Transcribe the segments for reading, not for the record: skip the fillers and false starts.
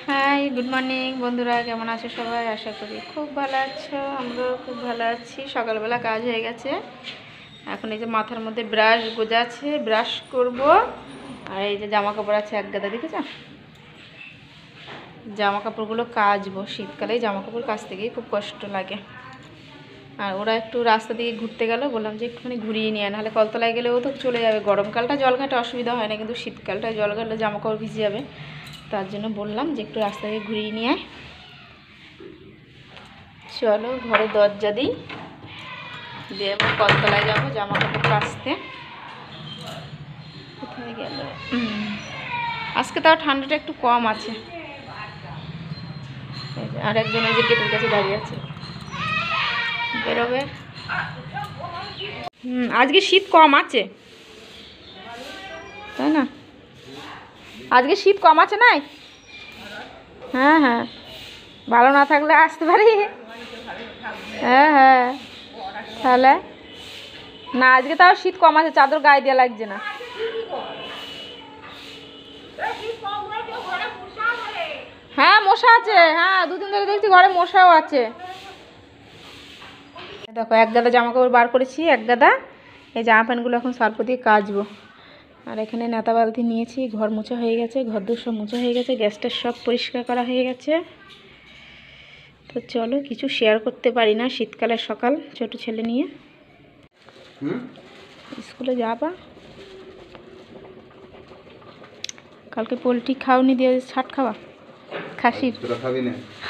High, good morning বন্ধুরা, কেমন আছো সবাই? আশা করি খুব ভালো আছো। আমরাও খুব ভালো আছি। সকালবেলা কাজ হয়ে গেছে। এখন এই যে মাথার মধ্যে ব্রাশ গোজাচ্ছে, ব্রাশ করব। আর এই যে জামা কাপড় আছে এক গাদা, দেখেছ? জামা কাপড়গুলো কাচবো। শীতকালে জামা কাপড় কাচতে গিয়ে খুব কষ্ট লাগে। আর ওরা একটু রাস্তা দিয়ে ঘুরতে গেল, বললাম যে একটুখানি ঘুরিয়ে নিয়ে, নাহলে কলতলায় গেলেও তো চলে যাবে। গরমকালটা জল ঘাটে অসুবিধা হয় না, কিন্তু শীতকালটায় জল ঘাটলে জামা কাপড় ভিজে যাবে। তার জন্য বললাম যে একটু রাস্তা দিয়ে ঘুরিয়ে নিয়ে আয়। চলো ঘরে দরজা দিই, দিয়ে আমি কলতলায় যাবো জামা কাপড় কাচতে। কোথায় গেল? আজকে তাও ঠান্ডাটা একটু কম আছে। আর একজন এই যে গেটের কাছে দাঁড়িয়ে আছে, বেরোবে। আজকে শীত কম আছে, তাই না? আজকে শীত কম আছে নাই? হ্যাঁ হ্যাঁ, ভালো না থাকলে আসতে পারি। হ্যাঁ হ্যাঁ, তাহলে না, আজকে তাও শীত কম আছে, চাদর গায়ে দেওয়া লাগছে না। হ্যাঁ মশা আছে, হ্যাঁ দুদিন ধরে দেখছি ঘরে মশাও আছে। দেখো এক গাদা জামা কাপড় বার করেছি, এক গাদা। এই জামা প্যান্টগুলো এখন সার্ফ দিয়ে কাচবো। আর এখানে নেতা বালতি নিয়েছি, ঘর মোছা হয়ে গেছে, ঘর দূর সব মোছা হয়ে গেছে, গ্যাসটা সব পরিষ্কার করা হয়ে গেছে। তো চলো, কিছু শেয়ার করতে পারি না শীতকালের সকাল, ছোট ছেলে নিয়ে স্কুলে যাবা। কালকে পোলট্রি খাওনি, দিয়ে ছাট খাওয়া খাসির।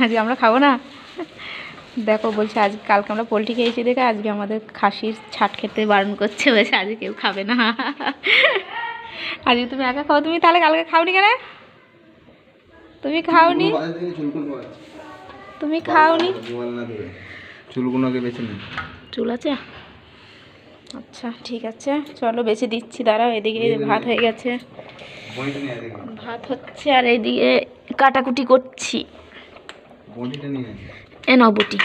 আজকে আমরা খাবো না। দেখো বলছে আজ, কালকে আমরা পোলট্রি খেয়েছি দেখে আজকে আমাদের খাসির ছাট খেতে বারণ করছে, বলছে আজকে কেউ খাবে না। আজকে তুমি একা খাও। তুমি তাহলে কালকে খাওনি কেন? তুমি খাওনি, তুমি খাওনি। চুল আছে? আচ্ছা ঠিক আছে, চলো বেছে দিচ্ছি, দাঁড়াও। এদিকে ভাত হয়ে গেছে, ভাত হচ্ছে, আর এইদিকে কাটাকুটি করছি। এ নাও বটি।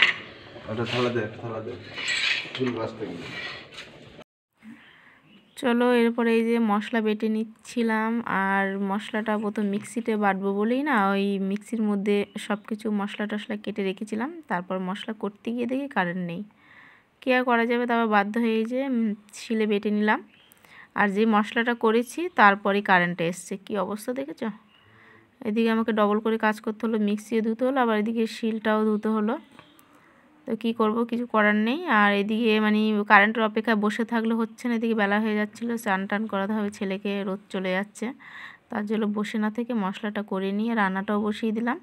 চলো এরপরে এই যে মশলা বেটে নিচ্ছিলাম। আর মশলাটা প্রথম মিক্সিতে বাটবো বলেই না, ওই মিক্সির মধ্যে সব কিছু মশলা টশলা কেটে রেখেছিলাম। তারপর মশলা করতে গিয়ে দেখি কারেন্ট নেই, কী আর করা যাবে। তারপর বাধ্য হয়ে যে শিলে বেটে নিলাম। আর যে মশলাটা করেছি তারপরে কারেন্টে এসছে, কি অবস্থা দেখেছ? এদিকে আমাকে ডবল করে কাজ করতে হলো, মিক্সিও ধুতে হলো, আবার এদিকে শিলটাও ধুতে হলো। তো কী করব, কিছু করার নেই। আর এদিকে মানে কারেন্টের অপেক্ষায় বসে থাকলে হচ্ছে না, এদিকে বেলা হয়ে যাচ্ছিলো, স্নান টান করাতে হবে ছেলেকে, রোদ চলে যাচ্ছে। তার জন্য বসে না থেকে মশলাটা করে নিয়ে রান্নাটাও বসিয়ে দিলাম।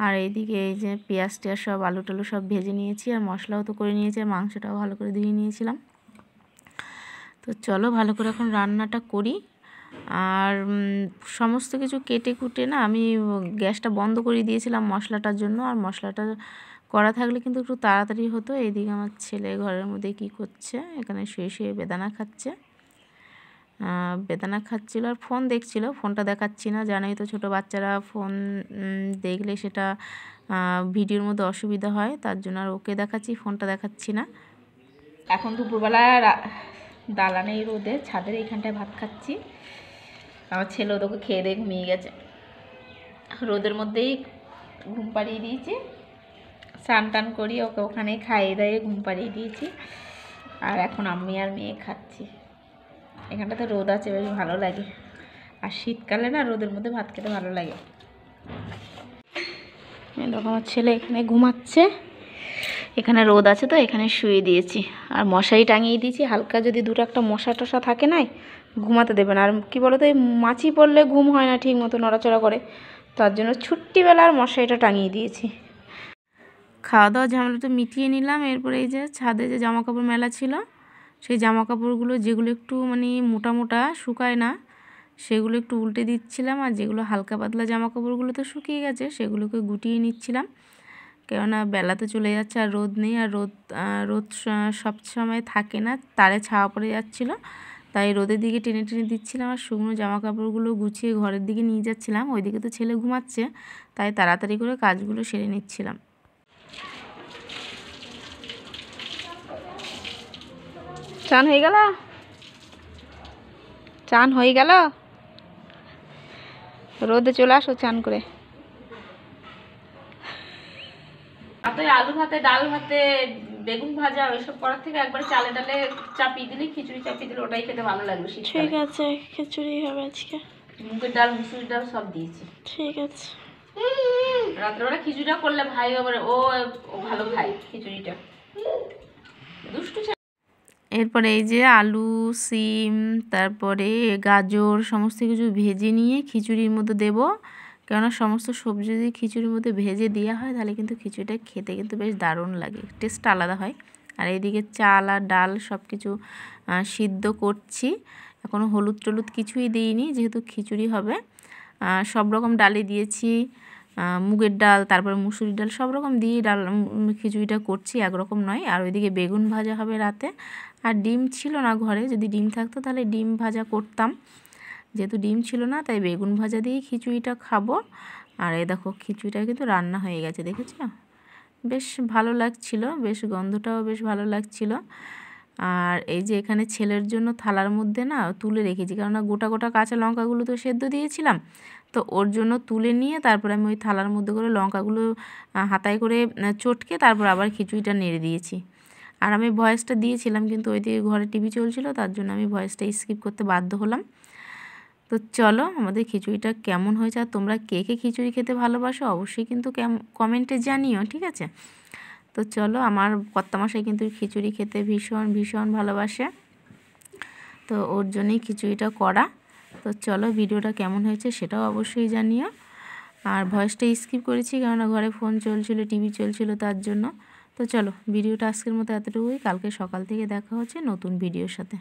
আর এইদিকে এই যে পেঁয়াজ টিয়াজ সব, আলু টালু সব ভেজে নিয়েছি, আর মশলাও তো করে নিয়েছি, আর মাংসটাও ভালো করে ধুয়ে নিয়েছিলাম। তো চলো ভালো করে এখন রান্নাটা করি। আর সমস্ত কিছু কেটে কুটে না আমি গ্যাসটা বন্ধ করে দিয়েছিলাম মশলাটার জন্য। আর মশলাটা করা থাকলে কিন্তু একটু তাড়াতাড়ি হতো। এইদিকে আমার ছেলে ঘরের মধ্যে কি করছে, এখানে শুয়ে শুয়ে বেদানা খাচ্ছে। বেদানা খাচ্ছিল আর ফোন দেখছিল। ফোনটা দেখাচ্ছি না, জানোই তো ছোটো বাচ্চারা ফোন দেখলে সেটা ভিডিওর মধ্যে অসুবিধা হয়, তার জন্য আর ওকে দেখাচ্ছি, ফোনটা দেখাচ্ছি না। এখন দুপুরবেলা দালানে রোদে ছাদের এইখানটায় ভাত খাচ্ছি। আমার ছেলে ওদেরকে খেয়ে দিয়ে ঘুমিয়ে গেছে, রোদের মধ্যেই ঘুম পাড়িয়ে দিয়েছি। স্নান টান করি ওকে ওখানে খাইয়ে দাইয়ে ঘুম পাড়িয়ে দিয়েছি। আর এখন আমি আর মেয়ে খাচ্ছি। এখানটাতে রোদ আছে, বেশ ভালো লাগে। আর শীতকালে না রোদের মধ্যে ভাত খেতে ভালো লাগে। দেখো আমার ছেলে এখানে ঘুমাচ্ছে, এখানে রোদ আছে তো এখানে শুয়ে দিয়েছি। আর মশারি টাঙিয়ে দিয়েছি, হালকা যদি দুটো একটা মশা টশা থাকে নাই ঘুমাতে দেবে না। আর কি বলো তো, এই মাছি পড়লে ঘুম হয় না ঠিক মতো, নড়াচড়া করে। তার জন্য ছুট্টিবেলার মশারিটা টাঙিয়ে দিয়েছি। খাওয়া দাওয়া ঝামেলা তো মিটিয়ে নিলাম। এরপরে এই যে ছাদে যে জামা কাপড় মেলা ছিল, সেই জামা কাপড়গুলো যেগুলো একটু মানে মোটা মোটা শুকায় না সেগুলো একটু উল্টে দিচ্ছিলাম। আর যেগুলো হালকা পাতলা জামা কাপড়গুলো তো শুকিয়ে গেছে সেগুলোকে গুটিয়ে নিচ্ছিলাম, কেননা বেলা তো চলে যাচ্ছে আর রোদ নেই। আর রোদ সব সময় থাকে না, তারে ছাওয়া পড়ে যাচ্ছিল, তাই রোদের দিকে টেনে টেনে দিচ্ছিলাম। আর শুকনো জামা কাপড়গুলো গুছিয়ে ঘরের দিকে নিয়ে যাচ্ছিলাম। ওইদিকে তো ছেলে ঘুমাচ্ছে, তাই তাড়াতাড়ি করে কাজগুলো সেরে নিচ্ছিলাম। চান হয়ে গেল, চান হয়ে গেল। রোদে চলে আসো চান করে। আলু ভাতে, ডাল ভাতে, বেগুন ভাজা ওইসব করার থেকে একবারে চালে ডালে চাপিয়ে দিলে, খিচুড়ি চাপিয়ে দিলে ওটাই খেতে ভালো লাগবে। ঠিক আছে, খিচুড়ি হবে আজকে। মুগের ডাল, মুসুরির ডাল সব দিয়েছি। ঠিক আছে। রাত্রেবেলা খিচুড়িটা করলে ভাই আবার ও ভালো খায় খিচুড়িটা, দুষ্টু। এরপরে এই যে আলু, সিম, তারপরে গাজর সমস্ত কিছু ভেজে নিয়ে খিচুড়ির মধ্যে দেবো। কেননা সমস্ত সবজি যদি খিচুড়ির মধ্যে ভেজে দেওয়া হয় তাহলে কিন্তু খিচুড়িটা খেতে কিন্তু বেশ দারুণ লাগে, টেস্টটা আলাদা হয়। আর এইদিকে চাল আর ডাল সব কিছু সিদ্ধ করছি। এখনও হলুদ টলুদ কিছুই দিইনি, যেহেতু খিচুড়ি হবে। সব রকম ডালই দিয়েছি, মুগের ডাল, তারপরে মুসুরির ডাল, সব রকম দিয়ে ডাল খিচুড়িটা করছি, একরকম নয়। আর ওইদিকে বেগুন ভাজা হবে রাতে। আর ডিম ছিল না ঘরে, যদি ডিম থাকতো তাহলে ডিম ভাজা করতাম, যেহেতু ডিম ছিল না তাই বেগুন ভাজা দিয়েই খিচুড়িটা খাবো। আর এই দেখো খিচুড়িটা কিন্তু রান্না হয়ে গেছে, দেখেছো? বেশ ভালো লাগছিল, বেশ গন্ধটাও বেশ ভালো লাগছিল। আর এই যে এখানে ছেলের জন্য থালার মধ্যে না তুলে রেখেছি, কেননা গোটা গোটা কাঁচা লঙ্কাগুলো তো সেদ্ধ দিয়েছিলাম, তো ওর জন্য তুলে নিয়ে তারপরে আমি ওই থালার মধ্যে করে লঙ্কাগুলো হাতায় করে চটকে তারপর আবার খিচুড়িটা নেড়ে দিয়েছি। আর আমি ভয়েসটা দিয়েছিলাম, কিন্তু ওই দিকে ঘরে টিভি চলছিল, তার জন্য আমি ভয়েসটা স্কিপ করতে বাধ্য হলাম। তো চলো, আমাদের খিচুড়িটা কেমন হয়েছে, আর তোমরা কে কে খিচুড়ি খেতে ভালোবাসো অবশ্যই কিন্তু কমেন্টে জানিও, ঠিক আছে? তো চলো, আমার কর্তামশাই কিন্তু খিচুড়ি খেতে ভীষণ ভীষণ ভালোবাসে, তো ওর জন্যই খিচুড়িটা করা। তো চলো, ভিডিওটা কেমন হয়েছে সেটাও অবশ্যই জানিও। আর ভয়েসটা স্কিপ করেছি কেননা ঘরে ফোন চলছিল, টিভি চলছিল, তার জন্য। তো চলো, ভিডিওটা আজকের মতো এতটুকুই। কালকে সকাল থেকে দেখা হচ্ছে নতুন ভিডিওর সাথে।